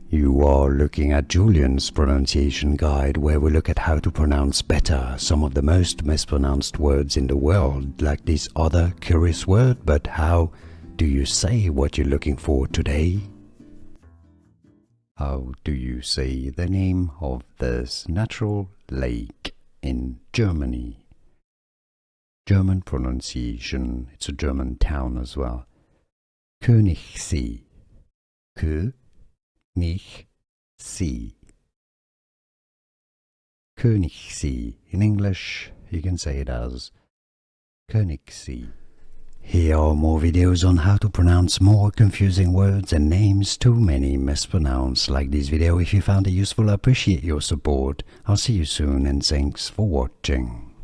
You are looking at Julian's pronunciation guide, where we look at how to pronounce better some of the most mispronounced words in the world, like this other curious word. But how do you say what you're looking for today? How do you say the name of this natural lake in Germany? German pronunciation, it's a German town as well. Königsee. Königsee. Königsee. In English, you can say it as Königsee. Here are more videos on how to pronounce more confusing words and names too many mispronounced. Like this video if you found it useful. I appreciate your support. I'll see you soon and thanks for watching.